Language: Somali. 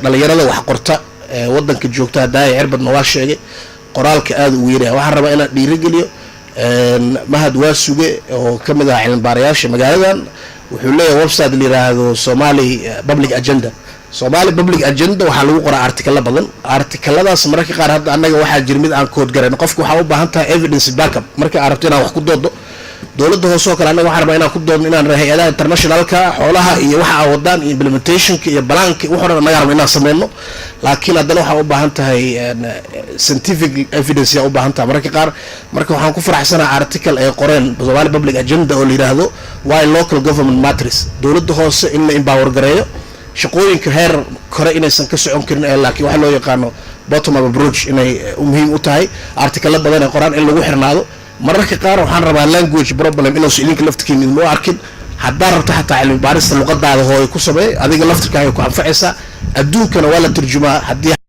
dhalinyarada wax qorta wadanka joogta haday cirbadna waa sheegay qoraalka aad u weeraya waxaan rabaa inaan dhiirigeliyo mahad waa suge oo kamid ah cilmi baarayaasha magaaladan wuxuu leeyahay website la yiraahdo Somali Public Agenda waxa lagu qoraa article badan article-daas mararka qaar hadda anaga waxa jir mid aan kood garan qofku waxa u baahan tahay evidence backup marka aragto inaan wax ku doodo dawladda hoose oo kale anaga waxaan rabaa inaan ku doodno inaan hay'adaha internationalka xoolaha iyo waxa ay wadaan implementationka iyo balaanka waxa dhan anaga rabaa inaan sameeyno laakiin haddana waxa u baahan tahay scientific evidence u baahan tahay mararka qaar marka waxaan ku faraxsanahay article ay qoreen Somali Public Agenda oo la yiraahdo why local government matters dawladda hoose in la empower gareeyo shaqooyinka heer kore inaysan ka socon karin laakiin waxa loo yaqaano bottom up approach inay muhiim u tahay article badan ay qoraan in lagu xirnaado mararka qaar waxaan rabaa language problem inuu idinka laftikiin ma arkin haddii rabto xataa cilmi baarista luqadaada hooyo ku sameey adiga laftirkaaga ku anfacaysa adduunkana waa la turjumaa haddii